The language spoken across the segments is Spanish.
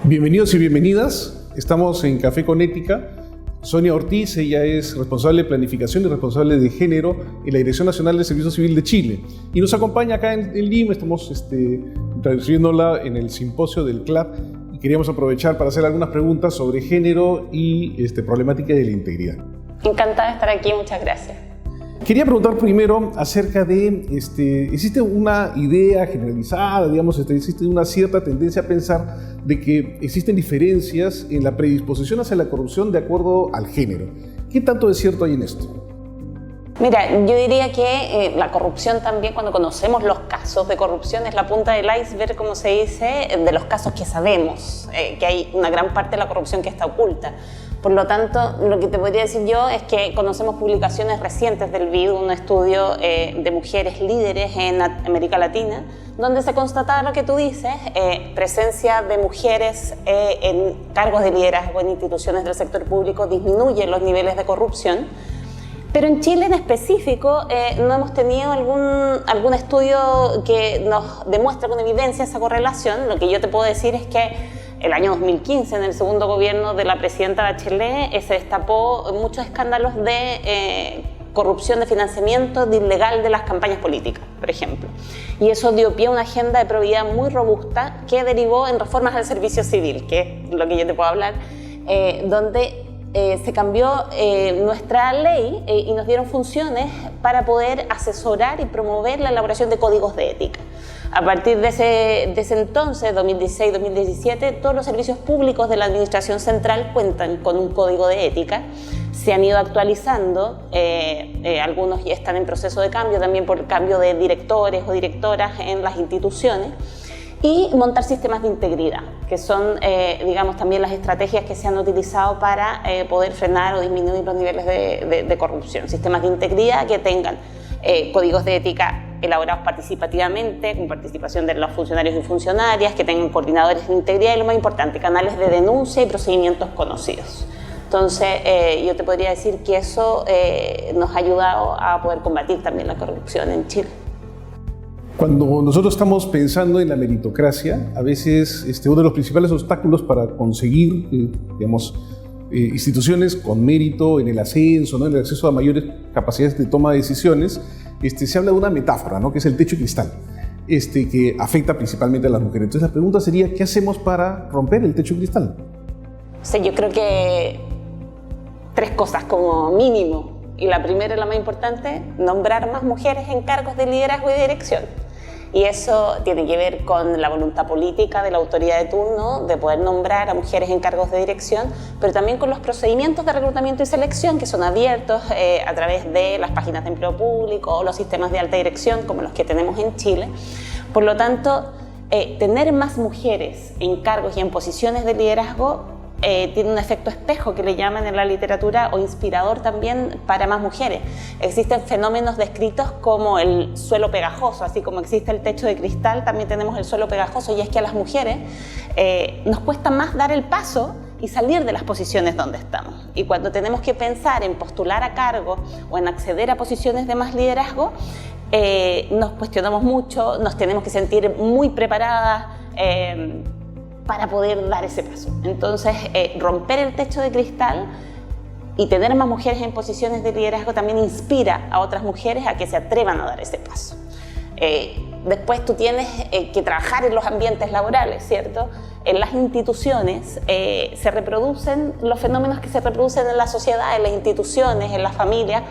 Bienvenidos y bienvenidas. Estamos en Café con Ética. Sonia Ortiz, ella es responsable de planificación y responsable de género en la Dirección Nacional del Servicio Civil de Chile. Y nos acompaña acá en Lima, estamos recibiéndola en el simposio del CLAP y queríamos aprovechar para hacer algunas preguntas sobre género y problemática de la integridad. Encantada de estar aquí, muchas gracias. Quería preguntar primero acerca de, ¿existe una idea generalizada, digamos, existe una cierta tendencia a pensar de que existen diferencias en la predisposición hacia la corrupción de acuerdo al género? ¿Qué tanto es cierto hay en esto? Mira, yo diría que la corrupción también, cuando conocemos los casos de corrupción, es la punta del iceberg, como se dice, de los casos que sabemos, que hay una gran parte de la corrupción que está oculta. Por lo tanto, lo que te podría decir yo es que conocemos publicaciones recientes del BID, un estudio de mujeres líderes en América Latina, donde se constataba lo que tú dices, presencia de mujeres en cargos de liderazgo en instituciones del sector público disminuye los niveles de corrupción. Pero en Chile en específico no hemos tenido algún estudio que nos demuestre con evidencia esa correlación. Lo que yo te puedo decir es que el año 2015, en el segundo gobierno de la presidenta Bachelet, se destapó muchos escándalos de corrupción, de financiamiento ilegal de las campañas políticas, por ejemplo. Y eso dio pie a una agenda de probidad muy robusta que derivó en reformas al servicio civil, que es lo que yo te puedo hablar, donde se cambió nuestra ley y nos dieron funciones para poder asesorar y promover la elaboración de códigos de ética. A partir de ese entonces, 2016-2017, todos los servicios públicos de la Administración Central cuentan con un código de ética. Se han ido actualizando, algunos ya están en proceso de cambio, también por el cambio de directores o directoras en las instituciones. Y montar sistemas de integridad, que son, digamos, también las estrategias que se han utilizado para poder frenar o disminuir los niveles de corrupción. Sistemas de integridad que tengan códigos de ética elaborados participativamente, con participación de los funcionarios y funcionarias, que tengan coordinadores de integridad y, lo más importante, canales de denuncia y procedimientos conocidos. Entonces, yo te podría decir que eso nos ha ayudado a poder combatir también la corrupción en Chile. Cuando nosotros estamos pensando en la meritocracia, a veces uno de los principales obstáculos para conseguir, instituciones con mérito en el ascenso, ¿no? En el acceso a mayores capacidades de toma de decisiones, se habla de una metáfora, ¿no? Que es el techo de cristal, que afecta principalmente a las mujeres. Entonces la pregunta sería, ¿qué hacemos para romper el techo de cristal? Sí, yo creo que 3 cosas como mínimo. Y la primera y la más importante, nombrar más mujeres en cargos de liderazgo y dirección. Y eso tiene que ver con la voluntad política de la autoridad de turno de poder nombrar a mujeres en cargos de dirección, pero también con los procedimientos de reclutamiento y selección que son abiertos a través de las páginas de empleo público o los sistemas de alta dirección como los que tenemos en Chile. Por lo tanto, tener más mujeres en cargos y en posiciones de liderazgo tiene un efecto espejo que le llaman en la literatura, o inspirador también para más mujeres. Existen fenómenos descritos como el suelo pegajoso, así como existe el techo de cristal, también tenemos el suelo pegajoso, y es que a las mujeres nos cuesta más dar el paso y salir de las posiciones donde estamos. Y cuando tenemos que pensar en postular a cargo o en acceder a posiciones de más liderazgo, nos cuestionamos mucho, nos tenemos que sentir muy preparadas para poder dar ese paso. Entonces, romper el techo de cristal y tener más mujeres en posiciones de liderazgo también inspira a otras mujeres a que se atrevan a dar ese paso. Después tú tienes que trabajar en los ambientes laborales, ¿cierto? En las instituciones se reproducen los fenómenos que se reproducen en la sociedad, en las instituciones, en las familias.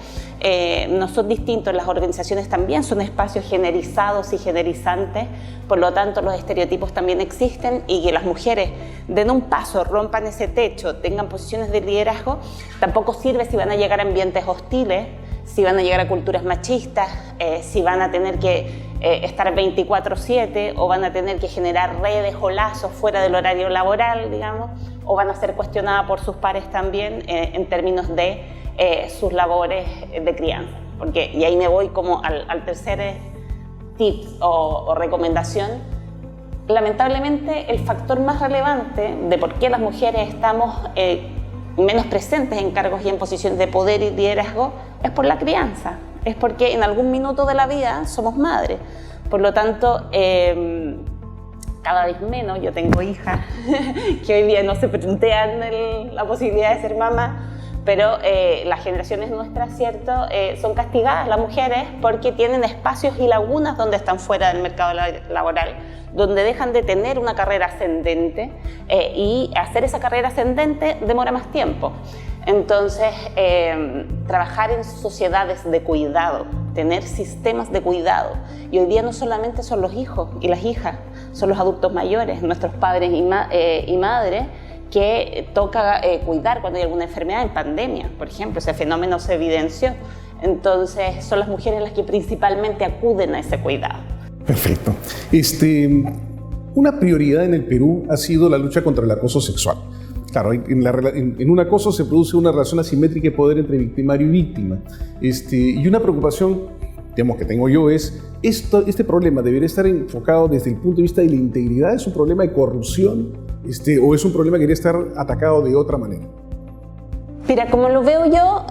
No son distintos, las organizaciones también son espacios generizados y generizantes, por lo tanto los estereotipos también existen, y que las mujeres den un paso, rompan ese techo, tengan posiciones de liderazgo, tampoco sirve si van a llegar a ambientes hostiles, si van a llegar a culturas machistas, si van a tener que estar 24/7 o van a tener que generar redes o lazos fuera del horario laboral, digamos, o van a ser cuestionadas por sus pares también en términos de sus labores de crianza. Y ahí me voy como al tercer tip o recomendación. Lamentablemente, el factor más relevante de por qué las mujeres estamos menos presentes en cargos y en posiciones de poder y liderazgo es por la crianza. Es porque en algún minuto de la vida somos madres. Por lo tanto, cada vez menos. Yo tengo hijas que hoy día no se plantean la posibilidad de ser mamá, pero las generaciones nuestras, ¿cierto?, son castigadas las mujeres porque tienen espacios y lagunas donde están fuera del mercado laboral, donde dejan de tener una carrera ascendente y hacer esa carrera ascendente demora más tiempo. Entonces, trabajar en sociedades de cuidado, tener sistemas de cuidado. Y hoy día no solamente son los hijos y las hijas, son los adultos mayores, nuestros padres y madres, que toca cuidar cuando hay alguna enfermedad en pandemia, por ejemplo, ese fenómeno se evidenció. Entonces, son las mujeres las que principalmente acuden a ese cuidado. Perfecto. Una prioridad en el Perú ha sido la lucha contra el acoso sexual. Claro, en un acoso se produce una relación asimétrica de poder entre victimario y víctima. Y una preocupación, digamos, que tengo yo es, este problema debería estar enfocado desde el punto de vista de la integridad. ¿Es un problema de corrupción o es un problema que debería estar atacado de otra manera? Mira, como lo veo yo,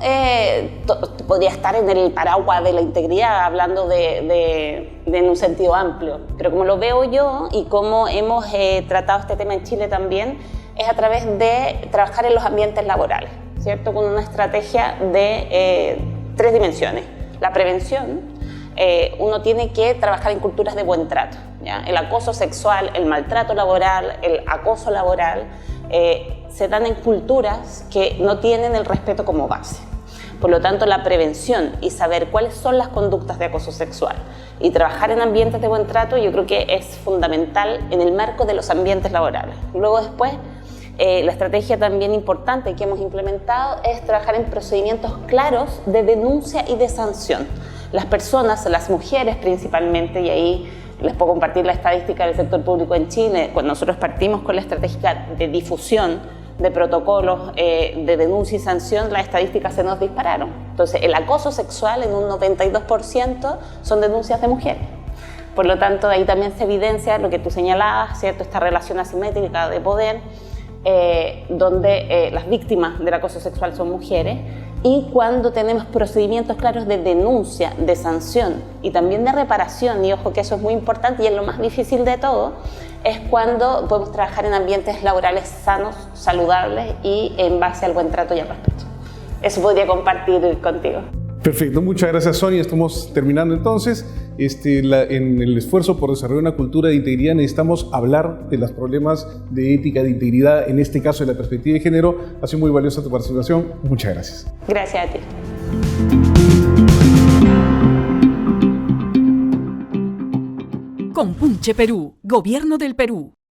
podría estar en el paraguas de la integridad, hablando en un sentido amplio. Pero como lo veo yo y como hemos tratado este tema en Chile también, es a través de trabajar en los ambientes laborales, ¿cierto? Con una estrategia de 3 dimensiones. La prevención, uno tiene que trabajar en culturas de buen trato, ¿ya? El acoso sexual, el maltrato laboral, el acoso laboral, se dan en culturas que no tienen el respeto como base. Por lo tanto, la prevención y saber cuáles son las conductas de acoso sexual y trabajar en ambientes de buen trato, yo creo que es fundamental en el marco de los ambientes laborales. Luego después, la estrategia también importante que hemos implementado es trabajar en procedimientos claros de denuncia y de sanción. Las personas, las mujeres principalmente, y ahí les puedo compartir la estadística del sector público en Chile, cuando nosotros partimos con la estrategia de difusión de protocolos de denuncia y sanción, las estadísticas se nos dispararon. Entonces, el acoso sexual en un 92% son denuncias de mujeres. Por lo tanto, ahí también se evidencia lo que tú señalabas, ¿cierto? Esta relación asimétrica de poder, donde las víctimas del acoso sexual son mujeres, y cuando tenemos procedimientos claros de denuncia, de sanción y también de reparación, y ojo que eso es muy importante y es lo más difícil de todo, es cuando podemos trabajar en ambientes laborales sanos, saludables y en base al buen trato y al respeto. Eso podría compartir contigo. Perfecto, muchas gracias, Sonia. Estamos terminando entonces. En el esfuerzo por desarrollar una cultura de integridad necesitamos hablar de los problemas de ética, de integridad, en este caso de la perspectiva de género. Ha sido muy valiosa tu participación. Muchas gracias. Gracias a ti. Compunche Perú, Gobierno del Perú.